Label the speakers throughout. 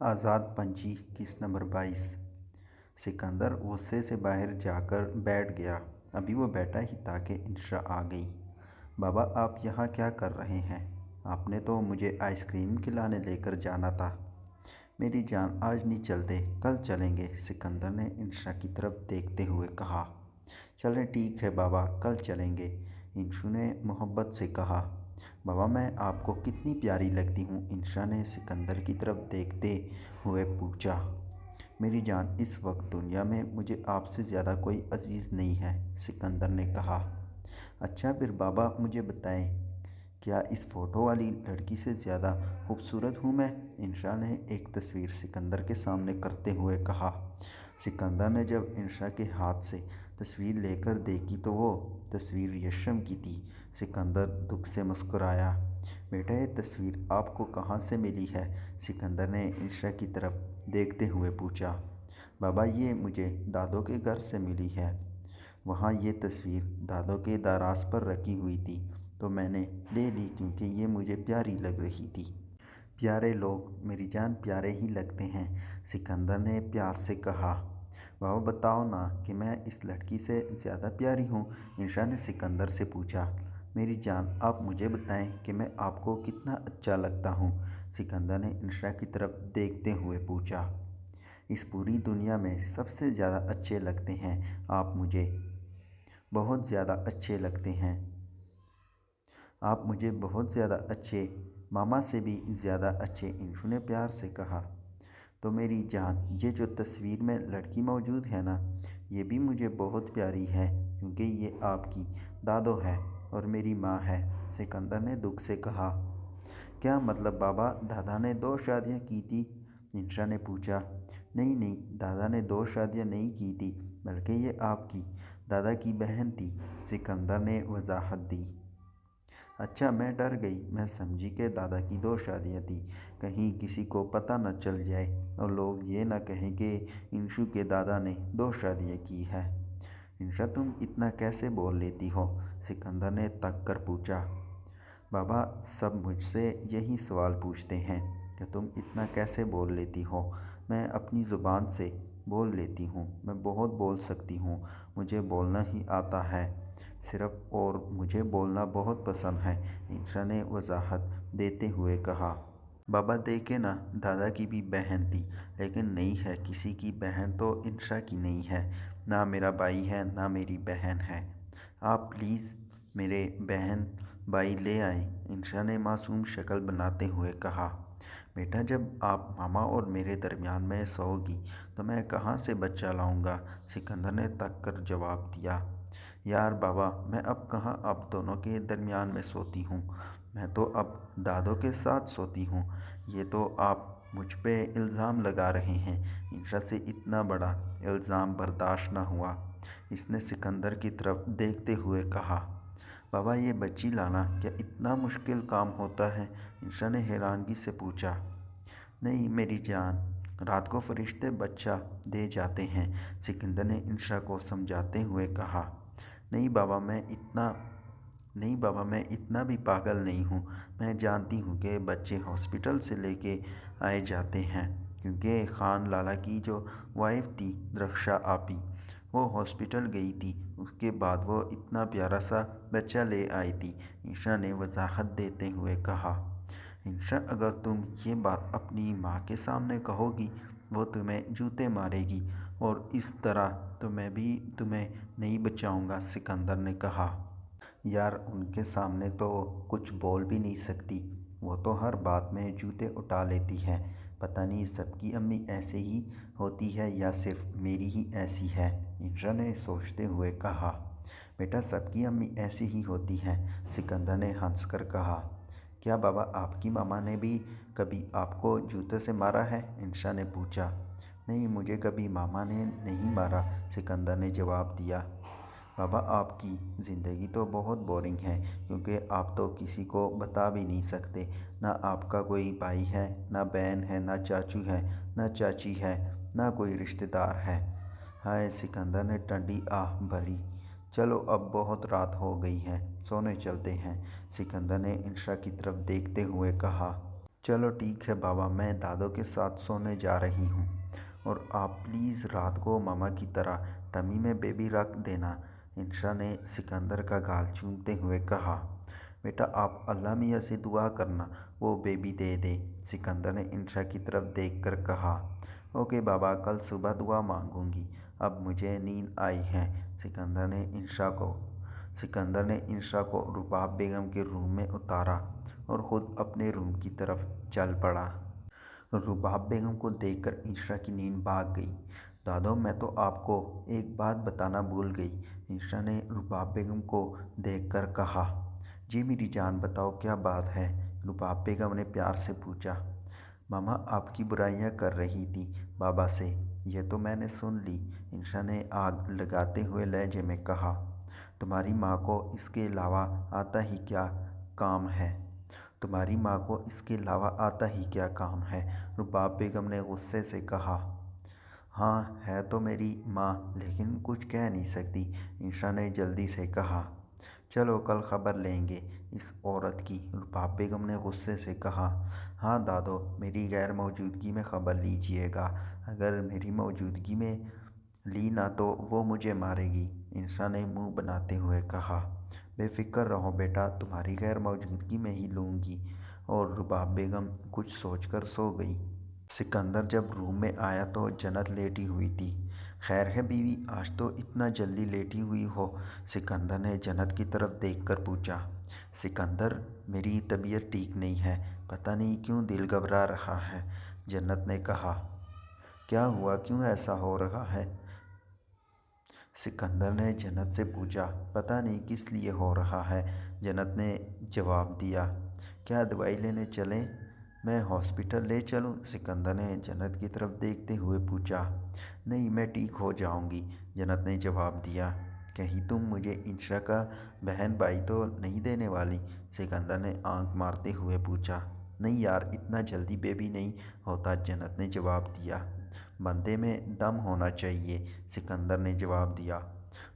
Speaker 1: आज़ाद पंछी किस नंबर 22। सिकंदर गुस्से से बाहर जाकर बैठ गया। अभी वो बैठा ही था कि इंशा आ गई। बाबा, आप यहाँ क्या कर रहे हैं? आपने तो मुझे आइसक्रीम खिलाने लेकर जाना था। मेरी जान, आज नहीं चलते, कल चलेंगे, सिकंदर ने इंशा की तरफ देखते हुए कहा। चलें, ठीक है बाबा, कल चलेंगे, इंशु ने मोहब्बत से कहा। बाबा, मैं आपको कितनी प्यारी लगती हूँ, इंशा ने सिकंदर की तरफ देखते हुए पूछा। मेरी जान, इस वक्त दुनिया में मुझे आपसे ज़्यादा कोई अजीज़ नहीं है, सिकंदर ने कहा। अच्छा फिर बाबा, मुझे बताएं, क्या इस फ़ोटो वाली लड़की से ज़्यादा खूबसूरत हूँ मैं? इंशा ने एक तस्वीर सिकंदर के सामने करते हुए कहा। सिकंदर ने जब इंशा के हाथ से तस्वीर लेकर देखी तो वो तस्वीर यशम की थी। सिकंदर दुख से मुस्कुराया। बेटा, ये तस्वीर आपको कहाँ से मिली है? सिकंदर ने इंशा की तरफ देखते हुए पूछा। बाबा, ये मुझे दादो के घर से मिली है। वहाँ ये तस्वीर दादो के दराज पर रखी हुई थी तो मैंने ले ली क्योंकि ये मुझे प्यारी लग रही थी। प्यारे लोग मेरी जान प्यारे ही लगते हैं, सिकंदर ने प्यार से कहा। बाबा, बताओ ना कि मैं इस लड़की से ज़्यादा प्यारी हूँ, इंशा ने सिकंदर से पूछा। मेरी जान, आप मुझे बताएं कि मैं आपको कितना अच्छा लगता हूँ, सिकंदर ने इंशा की तरफ देखते हुए पूछा। इस पूरी दुनिया में सबसे ज़्यादा अच्छे लगते हैं आप मुझे, बहुत ज़्यादा अच्छे लगते हैं आप मुझे, बहुत ज़्यादा अच्छे, मामा से भी ज़्यादा अच्छे, इंशु ने प्यार से कहा। तो मेरी जान, ये जो तस्वीर में लड़की मौजूद है ना, ये भी मुझे बहुत प्यारी है क्योंकि ये आपकी दादो है और मेरी माँ है, सिकंदर ने दुख से कहा। क्या मतलब बाबा, दादा ने 2 शादियाँ की थी? इंशा ने पूछा। नहीं नहीं, दादा ने 2 शादियाँ नहीं की थी, बल्कि ये आपकी दादा की बहन थी, सिकंदर ने वजाहत दी। अच्छा, मैं डर गई, मैं समझी कि दादा की 2 शादियाँ थी, कहीं किसी को पता न चल जाए और लोग ये ना कहें कि इंशु के दादा ने 2 शादियाँ की है। इंशा, तुम इतना कैसे बोल लेती हो? सिकंदर ने तक कर पूछा। बाबा, सब मुझसे यही सवाल पूछते हैं कि तुम इतना कैसे बोल लेती हो। मैं अपनी ज़ुबान से बोल लेती हूँ, मैं बहुत बोल सकती हूँ, मुझे बोलना ही आता है सिर्फ, और मुझे बोलना बहुत पसंद है, इंशा ने वजाहत देते हुए कहा। बाबा, देखे ना, दादा की भी बहन थी, लेकिन नहीं है किसी की बहन तो इंशा की नहीं है, ना मेरा भाई है ना मेरी बहन है। आप प्लीज़ मेरे बहन भाई ले आए, इंशा ने मासूम शक्ल बनाते हुए कहा। बेटा, जब आप मामा और मेरे दरमियान में सोओगी तो मैं कहाँ से बच्चा लाऊंगा, सिकंदर ने तक कर जवाब दिया। यार बाबा, मैं अब कहाँ आप दोनों के दरमियान में सोती हूँ, मैं तो अब दादो के साथ सोती हूँ। ये तो आप मुझ पे इल्ज़ाम लगा रहे हैं। इंशा से इतना बड़ा इल्ज़ाम बर्दाश्त न हुआ, इसने सिकंदर की तरफ देखते हुए कहा। बाबा, ये बच्ची लाना क्या इतना मुश्किल काम होता है? इंशा ने हैरानगी से पूछा। नहीं मेरी जान, रात को फरिश्ते बच्चा दे जाते हैं, सिकंदर ने इंशा को समझाते हुए कहा। नहीं बाबा, मैं इतना भी पागल नहीं हूँ। मैं जानती हूँ कि बच्चे हॉस्पिटल से लेके आए जाते हैं क्योंकि खान लाला की जो वाइफ थी रक्षा आपी, वो हॉस्पिटल गई थी, उसके बाद वो इतना प्यारा सा बच्चा ले आई थी, ईशा ने वजाहत देते हुए कहा। इंशा, अगर तुम ये बात अपनी माँ के सामने कहोगी वो तुम्हें जूते मारेगी और इस तरह तो मैं भी तुम्हें नहीं बचाऊंगा, सिकंदर ने कहा। यार, उनके सामने तो कुछ बोल भी नहीं सकती, वो तो हर बात में जूते उठा लेती है। पता नहीं सबकी अम्मी ऐसे ही होती है या सिर्फ मेरी ही ऐसी है, इंशा ने सोचते हुए कहा। बेटा, सबकी अम्मी ऐसी ही होती हैं, सिकंदर ने हंसकर कहा। क्या बाबा, आपकी मामा ने भी कभी आपको जूते से मारा है? इंशा ने पूछा। नहीं, मुझे कभी मामा ने नहीं मारा, सिकंदर ने जवाब दिया। बाबा, आपकी ज़िंदगी तो बहुत बोरिंग है क्योंकि आप तो किसी को बता भी नहीं सकते, ना आपका कोई भाई है, ना बहन है, ना चाचू है, ना चाची है, ना कोई रिश्तेदार है। हाय, सिकंदर ने ठंडी आह भरी। चलो, अब बहुत रात हो गई है, सोने चलते हैं, सिकंदर ने इंशा की तरफ देखते हुए कहा। चलो ठीक है बाबा, मैं दादो के साथ सोने जा रही हूँ और आप प्लीज़ रात को मामा की तरह टमी में बेबी रख देना। इंशा ने सिकंदर का गाल चूमते हुए कहा। बेटा आप अल्लाह मियाँ से दुआ करना वो बेबी दे दे। सिकंदर ने इंशा की तरफ देखकर कहा। ओके बाबा, कल सुबह दुआ मांगूंगी, अब मुझे नींद आई है। सिकंदर ने इंशा को रुबाब बेगम के रूम में उतारा और ख़ुद अपने रूम की तरफ चल पड़ा। रुबाब बेगम को देखकर इंशा की नींद भाग गई। दादो, मैं तो आपको एक बात बताना भूल गई। इंशा ने रुबाब बेगम को देखकर कहा। जी मेरी जान, बताओ क्या बात है? रुबाब बेगम ने प्यार से पूछा। मामा आपकी बुराइयां कर रही थी बाबा से, यह तो मैंने सुन ली। इंशा ने आग लगाते हुए लहजे में कहा। तुम्हारी माँ को इसके अलावा आता ही क्या काम है? रुबाब बेगम ने गुस्से से कहा। हाँ है तो मेरी माँ, लेकिन कुछ कह नहीं सकती। इंशा ने जल्दी से कहा। चलो कल खबर लेंगे इस औरत की। रुबाब बेगम ने गुस्से से कहा। हाँ दादो, मेरी गैर मौजूदगी में खबर लीजिएगा। अगर मेरी मौजूदगी में ली ना तो वो मुझे मारेगी। इंशा ने मुंह बनाते हुए कहा। बेफिक्र रहो बेटा, तुम्हारी गैर मौजूदगी में ही लूँगी। और रुबाब बेगम कुछ सोचकर सो गई। सिकंदर जब रूम में आया तो जन्नत लेटी हुई थी। खैर है बीवी, आज तो इतना जल्दी लेटी हुई हो? सिकंदर ने जन्नत की तरफ देखकर पूछा। सिकंदर, मेरी तबीयत ठीक नहीं है, पता नहीं क्यों दिल घबरा रहा है। जन्नत ने कहा। क्या हुआ, क्यों ऐसा हो रहा है? सिकंदर ने जन्नत से पूछा। पता नहीं किस लिए हो रहा है, जन्नत ने जवाब दिया। क्या दवाई लेने चलें? मैं हॉस्पिटल ले चलूं? सिकंदर ने जन्नत की तरफ देखते हुए पूछा। नहीं, मैं ठीक हो जाऊंगी, जन्नत ने जवाब दिया। कहीं तुम मुझे इंशा का बहन भाई तो नहीं देने वाली? सिकंदर ने आंख मारते हुए पूछा। नहीं यार, इतना जल्दी बेबी नहीं होता, जन्नत ने जवाब दिया। बंदे में दम होना चाहिए, सिकंदर ने जवाब दिया।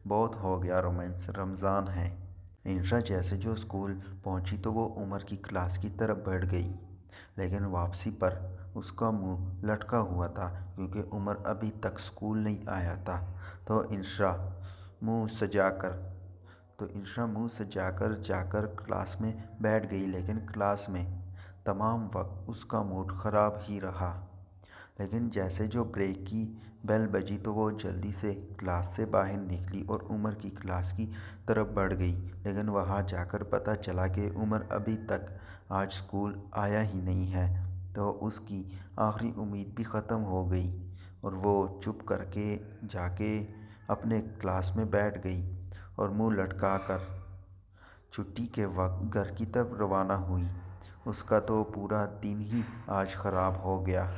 Speaker 1: बहुत हो गया रोमांस, रमज़ान है। इंशा जैसे जो स्कूल पहुंची तो वो उमर की क्लास की तरफ बढ़ गई, लेकिन वापसी पर उसका मुंह लटका हुआ था क्योंकि उमर अभी तक स्कूल नहीं आया था। तो इंशा मुंह सजाकर जाकर क्लास में बैठ गई, लेकिन क्लास में तमाम वक्त उसका मूड ख़राब ही रहा। लेकिन जैसे जो ब्रेक की बेल बजी तो वो जल्दी से क्लास से बाहर निकली और उमर की क्लास की तरफ बढ़ गई। लेकिन वहाँ जाकर पता चला कि उमर अभी तक आज स्कूल आया ही नहीं है, तो उसकी आखिरी उम्मीद भी ख़त्म हो गई और वो चुप करके जाके अपने क्लास में बैठ गई और मुंह लटकाकर छुट्टी के वक्त घर की तरफ रवाना हुई। उसका तो पूरा दिन ही आज ख़राब हो गया।